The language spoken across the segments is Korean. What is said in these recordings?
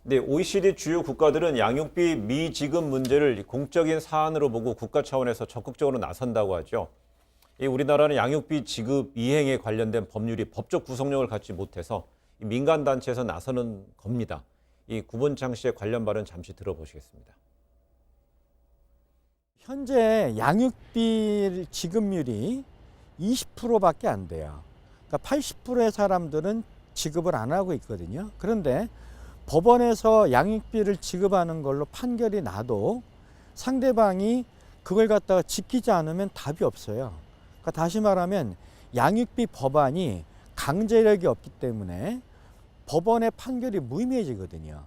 근데 OECD 주요 국가들은 양육비 미지급 문제를 공적인 사안으로 보고 국가 차원에서 적극적으로 나선다고 하죠. 우리나라는 양육비 지급 이행에 관련된 법률이 법적 구속력을 갖지 못해서 민간단체에서 나서는 겁니다. 이 구본창 씨의 관련 발언 잠시 들어보시겠습니다. 현재 양육비 지급률이 20%밖에 안 돼요. 그러니까 80%의 사람들은 지급을 안 하고 있거든요. 그런데 법원에서 양육비를 지급하는 걸로 판결이 나도 상대방이 그걸 갖다가 지키지 않으면 답이 없어요. 그러니까 다시 말하면 양육비 법안이 강제력이 없기 때문에 법원의 판결이 무의미해지거든요.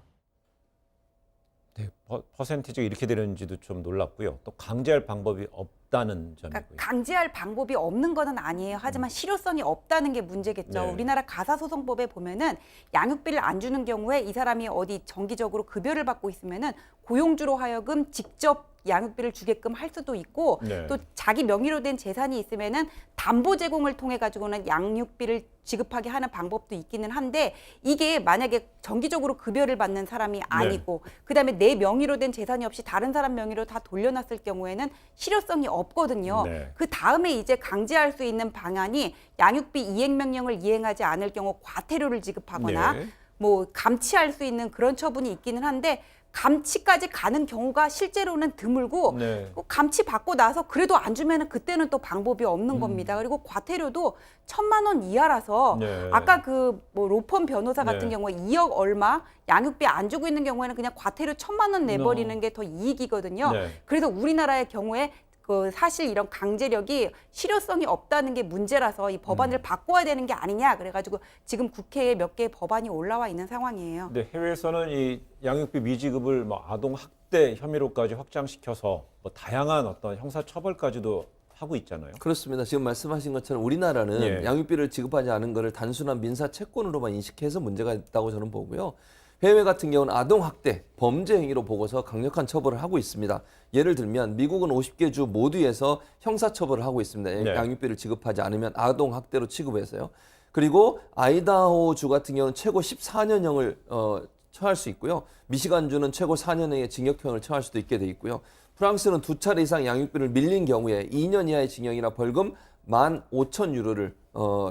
네, 퍼센티지가 이렇게 되는지도 좀 놀랍고요. 또 강제할 방법이 없다는 점이고요. 그러니까 강제할 방법이 없는 건 아니에요. 하지만 실효성이 없다는 게 문제겠죠. 네. 우리나라 가사소송법에 보면은 양육비를 안 주는 경우에 이 사람이 어디 정기적으로 급여를 받고 있으면은 고용주로 하여금 직접 양육비를 주게끔 할 수도 있고 네. 또 자기 명의로 된 재산이 있으면은 담보 제공을 통해 가지고는 양육비를 지급하게 하는 방법도 있기는 한데 이게 만약에 정기적으로 급여를 받는 사람이 아니고 그다음에 내 명의로 된 재산이 없이 다른 사람 명의로 다 돌려놨을 경우에는 실효성이 없거든요. 네. 그 다음에 이제 강제할 수 있는 방안이 양육비 이행 명령을 이행하지 않을 경우 과태료를 지급하거나 네. 뭐 감치할 수 있는 그런 처분이 있기는 한데 감치까지 가는 경우가 실제로는 드물고 네. 감치 받고 나서 그래도 안 주면은 그때는 또 방법이 없는 겁니다. 그리고 과태료도 1,000만 원 이하라서 네. 아까 그 뭐 로펌 변호사 같은 네. 경우에 2억 얼마 양육비 안 주고 있는 경우에는 그냥 과태료 1,000만 원 내버리는 게 더 이익이거든요. 네. 그래서 우리나라의 경우에 그 사실 이런 강제력이 실효성이 없다는 게 문제라서 이 법안을 바꿔야 되는 게 아니냐 그래가지고 지금 국회에 몇 개의 법안이 올라와 있는 상황이에요. 근데 해외에서는 이 양육비 미지급을 뭐 아동 학대 혐의로까지 확장시켜서 뭐 다양한 어떤 형사 처벌까지도 하고 있잖아요. 그렇습니다. 지금 말씀하신 것처럼 우리나라는 예. 양육비를 지급하지 않은 것을 단순한 민사 채권으로만 인식해서 문제가 있다고 저는 보고요. 해외 같은 경우는 아동학대, 범죄 행위로 보고서 강력한 처벌을 하고 있습니다. 예를 들면 미국은 50개 주 모두에서 형사처벌을 하고 있습니다. 네. 양육비를 지급하지 않으면 아동학대로 취급해서요. 그리고 아이다호 주 같은 경우는 최고 14년형을 처할 수 있고요. 미시간주는 최고 4년형의 징역형을 처할 수도 있게 돼 있고요. 프랑스는 2차례 이상 양육비를 밀린 경우에 2년 이하의 징역이나 벌금 15,000유로를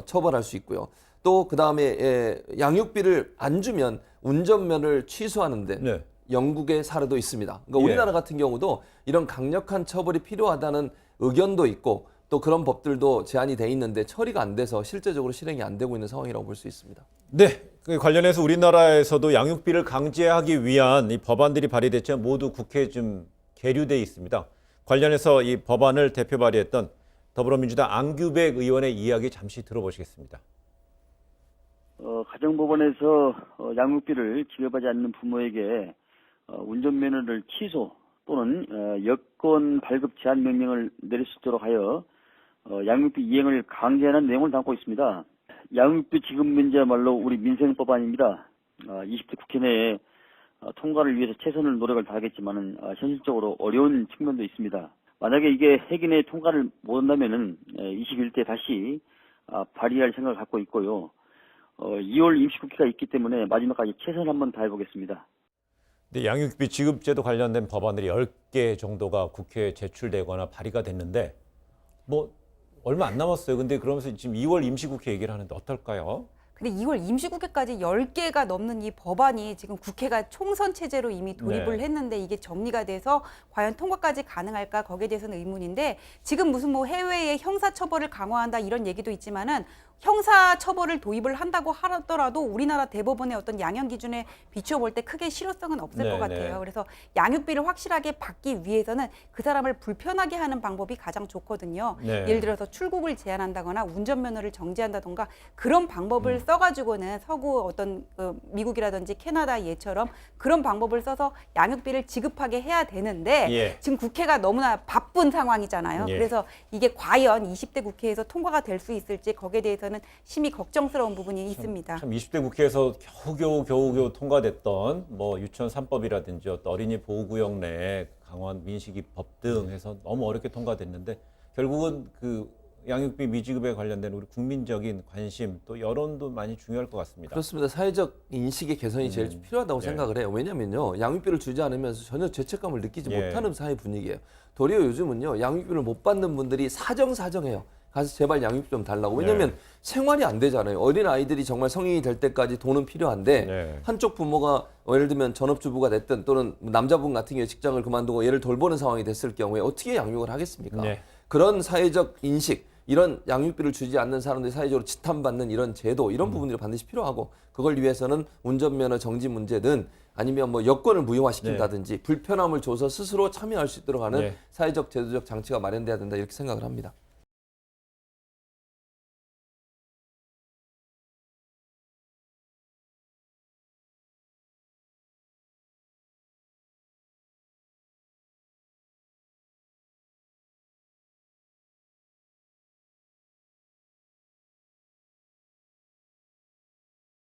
처벌할 수 있고요. 또 그다음에 양육비를 안 주면 운전면을 취소하는데 네. 영국의 사례도 있습니다. 그러니까 예. 우리나라 같은 경우도 이런 강력한 처벌이 필요하다는 의견도 있고 또 그런 법들도 제안이 돼 있는데 처리가 안 돼서 실제적으로 실행이 안 되고 있는 상황이라고 볼 수 있습니다. 네, 그 관련해서 우리나라에서도 양육비를 강제하기 위한 이 법안들이 발의됐지만 모두 국회에 좀 계류돼 있습니다. 관련해서 이 법안을 대표 발의했던 더불어민주당 안규백 의원의 이야기 잠시 들어보시겠습니다. 가정법원에서 양육비를 지급하지 않는 부모에게 운전면허를 취소 또는 여권 발급 제한 명령을 내릴 수 있도록 하여 양육비 이행을 강제하는 내용을 담고 있습니다. 양육비 지급 문제야말로 우리 민생법안입니다. 20대 국회 내에 통과를 위해서 최선을 노력을 다하겠지만은 현실적으로 어려운 측면도 있습니다. 만약에 이게 회기 통과를 못한다면은 21대 다시 발의할 생각을 갖고 있고요. 2월 임시국회가 있기 때문에 마지막까지 최선을 한번 다해보겠습니다. 근데 양육비 지급제도 관련된 법안들이 10개 정도가 국회에 제출되거나 발의가 됐는데 뭐 얼마 안 남았어요. 근데 그러면서 지금 2월 임시국회 얘기를 하는데 어떨까요? 근데 2월 임시국회까지 10개가 넘는 이 법안이 지금 국회가 총선 체제로 이미 돌입을 네. 했는데 이게 정리가 돼서 과연 통과까지 가능할까 거기에 대해서는 의문인데 지금 무슨 뭐 해외의 형사처벌을 강화한다 이런 얘기도 있지만은 형사처벌을 도입을 한다고 하더라도 우리나라 대법원의 어떤 양형 기준에 비추어 볼 때 크게 실효성은 없을 네, 것 같아요. 네. 그래서 양육비를 확실하게 받기 위해서는 그 사람을 불편하게 하는 방법이 가장 좋거든요. 네. 예를 들어서 출국을 제한한다거나 운전면허를 정지한다던가 그런 방법을 써가지고는 서구 어떤 미국이라든지 캐나다 예처럼 그런 방법을 써서 양육비를 지급하게 해야 되는데 예. 지금 국회가 너무나 바쁜 상황이잖아요. 예. 그래서 이게 과연 20대 국회에서 통과가 될 수 있을지 거기에 대해서는 심히 걱정스러운 부분이 있습니다. 참 20대 국회에서 겨우겨우 통과됐던 뭐 유치원 3법이라든지 어떤 어린이 보호구역 내 강원 민식이법 등 해서 너무 어렵게 통과됐는데 결국은 그 양육비 미지급에 관련된 우리 국민적인 관심 또 여론도 많이 중요할 것 같습니다. 그렇습니다. 사회적 인식의 개선이 제일 필요하다고 네. 생각을 해요. 왜냐면요, 양육비를 주지 않으면서 전혀 죄책감을 느끼지 예. 못하는 사회 분위기예요. 도리어 요즘은요, 양육비를 못 받는 분들이 사정사정해요. 가서 제발 양육비 좀 달라고. 왜냐면 네. 생활이 안 되잖아요. 어린 아이들이 정말 성인이 될 때까지 돈은 필요한데 네. 한쪽 부모가 예를 들면 전업주부가 됐든 또는 남자분 같은 경우에 직장을 그만두고 얘를 돌보는 상황이 됐을 경우에 어떻게 양육을 하겠습니까? 네. 그런 사회적 인식, 이런 양육비를 주지 않는 사람들이 사회적으로 지탄받는 이런 제도, 이런 부분들이 반드시 필요하고, 그걸 위해서는 운전면허 정지 문제든 아니면 뭐 여권을 무효화시킨다든지 불편함을 줘서 스스로 참여할 수 있도록 하는 네. 사회적 제도적 장치가 마련돼야 된다, 이렇게 생각을 합니다.